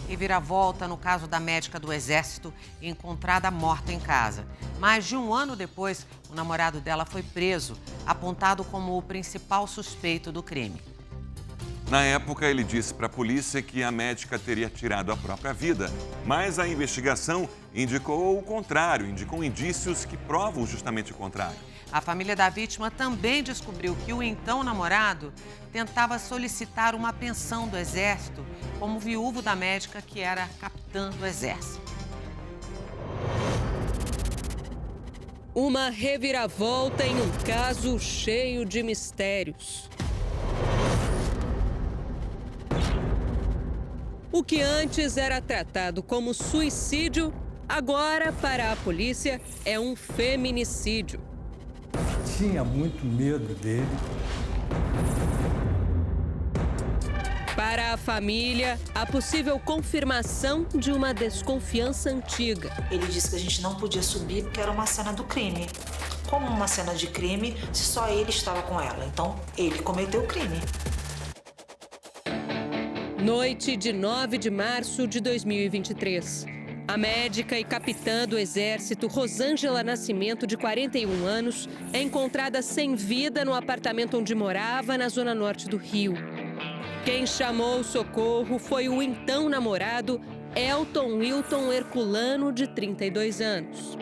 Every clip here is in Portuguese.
Reviravolta no caso da médica do Exército encontrada morta em casa. Mais de um ano depois, o namorado dela foi preso, apontado como o principal suspeito do crime. Na época, ele disse para a polícia que a médica teria tirado a própria vida, mas a investigação indicou o contrário, indicou indícios que provam justamente o contrário. A família da vítima também descobriu que o então namorado tentava solicitar uma pensão do Exército como viúvo da médica que era capitã do Exército. Uma reviravolta em um caso cheio de mistérios. O que antes era tratado como suicídio, agora, para a polícia, é um feminicídio. Tinha muito medo dele. Para a família, a possível confirmação de uma desconfiança antiga. Ele disse que a gente não podia subir porque era uma cena do crime. Como uma cena de crime, se só ele estava com ela. Então, ele cometeu o crime. Noite de 9 de março de 2023. A médica e capitã do Exército, Rosângela Nascimento, de 41 anos, é encontrada sem vida no apartamento onde morava, na zona norte do Rio. Quem chamou o socorro foi o então namorado, Elton Wilton Herculano, de 32 anos.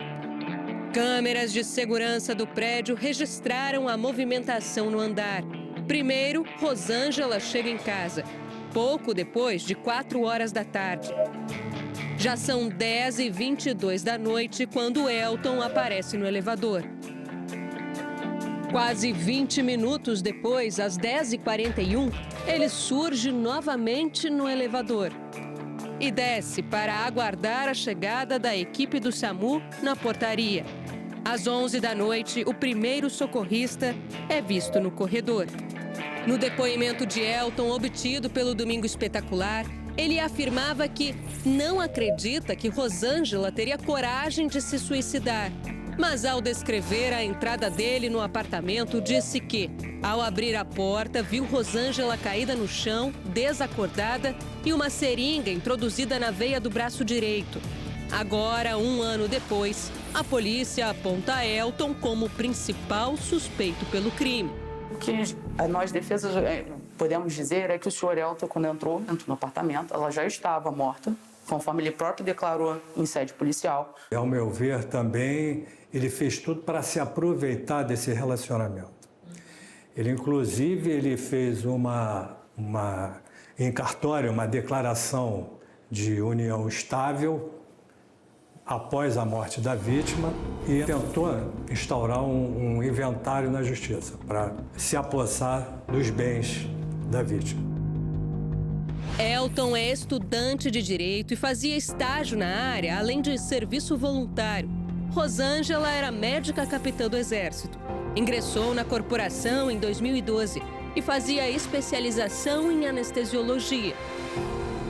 Câmeras de segurança do prédio registraram a movimentação no andar. Primeiro, Rosângela chega em casa, pouco depois de 4 horas da tarde. Já são 10h22 da noite quando Elton aparece no elevador. Quase 20 minutos depois, às 10h41, ele surge novamente no elevador e desce para aguardar a chegada da equipe do SAMU na portaria. Às 11 da noite, o primeiro socorrista é visto no corredor. No depoimento de Elton, obtido pelo Domingo Espetacular, ele afirmava que não acredita que Rosângela teria coragem de se suicidar. Mas ao descrever a entrada dele no apartamento, disse que, ao abrir a porta, viu Rosângela caída no chão, desacordada, e uma seringa introduzida na veia do braço direito. Agora, um ano depois, a polícia aponta Elton como o principal suspeito pelo crime. O que nós, defesas, podemos dizer é que o senhor Elton, quando entrou no apartamento, ela já estava morta, conforme ele próprio declarou em sede policial. Ao meu ver, também, ele fez tudo para se aproveitar desse relacionamento. Ele, inclusive, ele fez em cartório, uma declaração de união estável após a morte da vítima e tentou instaurar um inventário na justiça para se apossar dos bens da vítima. Elton é estudante de Direito e fazia estágio na área, além de serviço voluntário. Rosângela era médica capitã do Exército. Ingressou na corporação em 2012 e fazia especialização em anestesiologia.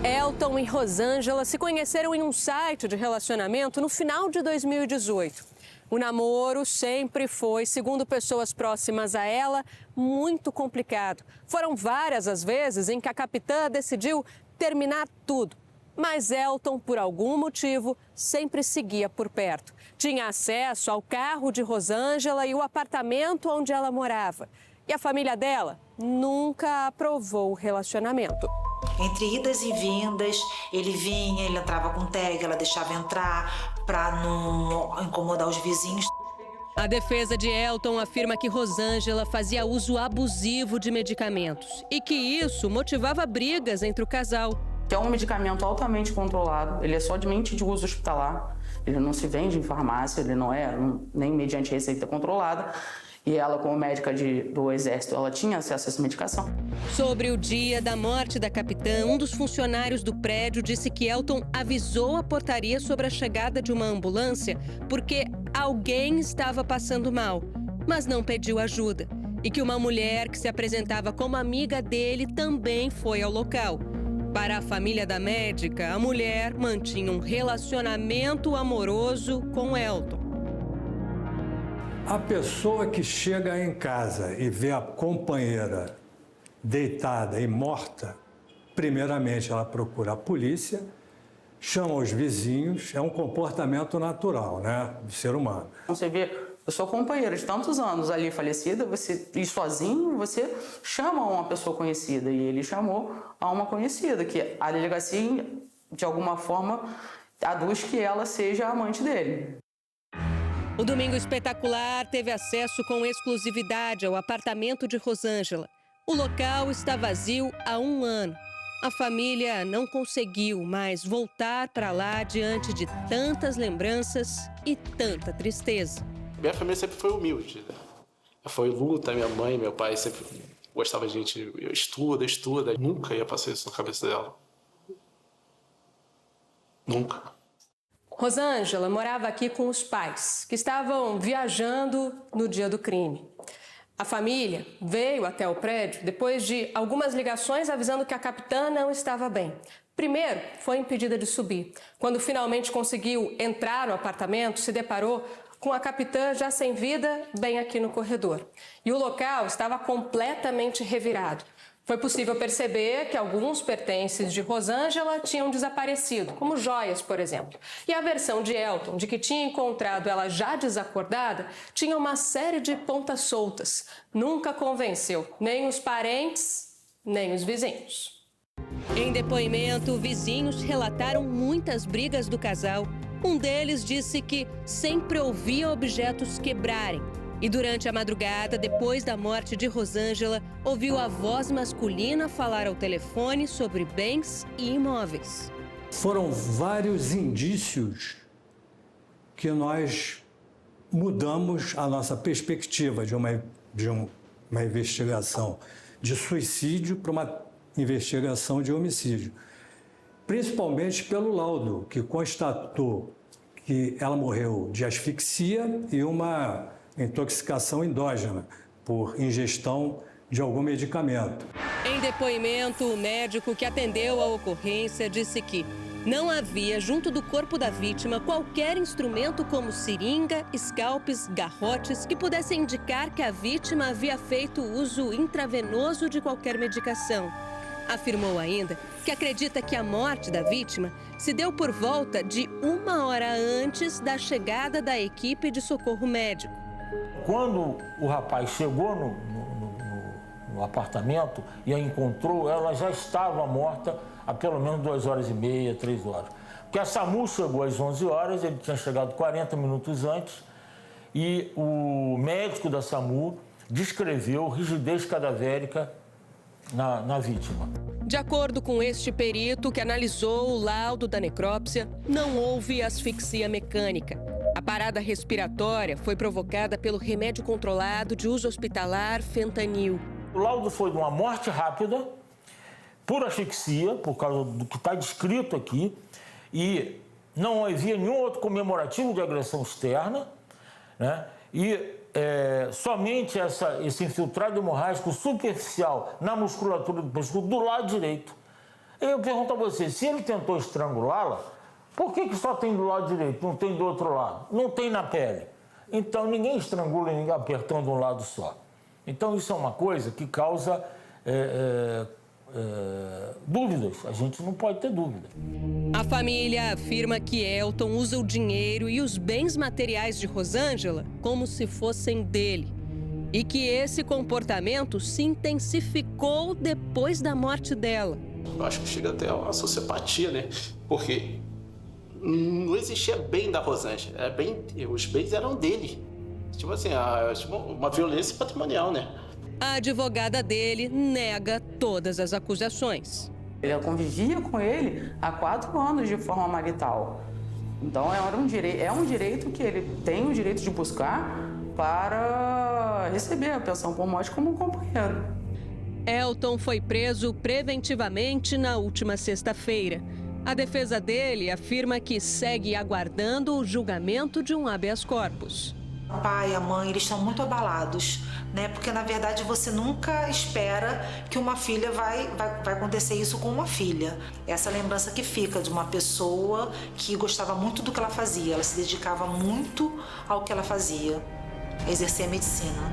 Elton e Rosângela se conheceram em um site de relacionamento no final de 2018. O namoro sempre foi, segundo pessoas próximas a ela, muito complicado. Foram várias as vezes em que a capitã decidiu terminar tudo. Mas Elton, por algum motivo, sempre seguia por perto. Tinha acesso ao carro de Rosângela e o apartamento onde ela morava. E a família dela nunca aprovou o relacionamento. Entre idas e vindas, ele vinha, ele entrava com tag, ela deixava entrar para não incomodar os vizinhos. A defesa de Elton afirma que Rosângela fazia uso abusivo de medicamentos e que isso motivava brigas entre o casal. É um medicamento altamente controlado, ele é somente de uso hospitalar, ele não se vende em farmácia, ele não é nem mediante receita controlada. E ela, como médica do Exército, ela tinha acesso a essa medicação. Sobre o dia da morte da capitã, um dos funcionários do prédio disse que Elton avisou a portaria sobre a chegada de uma ambulância porque alguém estava passando mal, mas não pediu ajuda. E que uma mulher que se apresentava como amiga dele também foi ao local. Para a família da médica, a mulher mantinha um relacionamento amoroso com Elton. A pessoa que chega em casa e vê a companheira deitada e morta, primeiramente ela procura a polícia chama os vizinhos, é um comportamento natural, né, do ser humano. Você vê, eu sou companheira de tantos anos ali falecida, você ir sozinho, você chama uma pessoa conhecida, e ele chamou a uma conhecida, que a delegacia, de alguma forma, aduz que ela seja a amante dele. O Domingo Espetacular teve acesso com exclusividade ao apartamento de Rosângela. O local está vazio há 1 ano. A família não conseguiu mais voltar para lá diante de tantas lembranças e tanta tristeza. Minha família sempre foi humilde, né? Foi luta, minha mãe, meu pai sempre gostava de gente, estuda. Nunca ia passar isso na cabeça dela. Nunca. Rosângela morava aqui com os pais, que estavam viajando no dia do crime. A família veio até o prédio depois de algumas ligações avisando que a capitã não estava bem. Primeiro, foi impedida de subir. Quando finalmente conseguiu entrar no apartamento, se deparou com a capitã já sem vida, bem aqui no corredor. E o local estava completamente revirado. Foi possível perceber que alguns pertences de Rosângela tinham desaparecido, como joias, por exemplo. E a versão de Elton, de que tinha encontrado ela já desacordada, tinha uma série de pontas soltas. Nunca convenceu nem os parentes, nem os vizinhos. Em depoimento, vizinhos relataram muitas brigas do casal. Um deles disse que sempre ouvia objetos quebrarem. E durante a madrugada, depois da morte de Rosângela, ouviu a voz masculina falar ao telefone sobre bens e imóveis. Foram vários indícios que nós mudamos a nossa perspectiva de uma investigação de suicídio para uma investigação de homicídio. Principalmente pelo laudo, que constatou que ela morreu de asfixia e uma intoxicação endógena por ingestão de algum medicamento. Em depoimento, o médico que atendeu a ocorrência disse que não havia junto do corpo da vítima qualquer instrumento como seringa, scalpes, garrotes que pudessem indicar que a vítima havia feito uso intravenoso de qualquer medicação. Afirmou ainda que acredita que a morte da vítima se deu por volta de 1 hora antes da chegada da equipe de socorro médico. Quando o rapaz chegou no apartamento e a encontrou, ela já estava morta há pelo menos 2h30, 3 horas. Porque a SAMU chegou às 11 horas, ele tinha chegado 40 minutos antes, e o médico da SAMU descreveu rigidez cadavérica na vítima. De acordo com este perito que analisou o laudo da necrópsia, não houve asfixia mecânica. A parada respiratória foi provocada pelo remédio controlado de uso hospitalar fentanil. O laudo foi de uma morte rápida, por asfixia, por causa do que está descrito aqui, e não havia nenhum outro comemorativo de agressão externa, né? E somente esse infiltrado hemorrágico superficial na musculatura do pescoço do lado direito. Eu pergunto a você, se ele tentou estrangulá-la, por que só tem do lado direito, não tem do outro lado? Não tem na pele. Então, ninguém estrangula ninguém apertando um lado só. Então, isso é uma coisa que causa dúvidas. A gente não pode ter dúvida. A família afirma que Elton usa o dinheiro e os bens materiais de Rosângela como se fossem dele. E que esse comportamento se intensificou depois da morte dela. Eu acho que chega até uma sociopatia, né? Porque não existia bem da Rosângela. Os bens eram dele. Tipo assim, uma violência patrimonial, né? A advogada dele nega todas as acusações. Ela convivia com ele há 4 anos de forma marital. Então é um direito que ele tem o direito de buscar para receber a pensão por morte como um companheiro. Elton foi preso preventivamente na última sexta-feira. A defesa dele afirma que segue aguardando o julgamento de um habeas corpus. O pai e a mãe, eles estão muito abalados, né? Porque, na verdade, você nunca espera que uma filha vai acontecer isso com uma filha. Essa lembrança que fica de uma pessoa que gostava muito do que ela fazia. Ela se dedicava muito ao que ela fazia, exercer a medicina.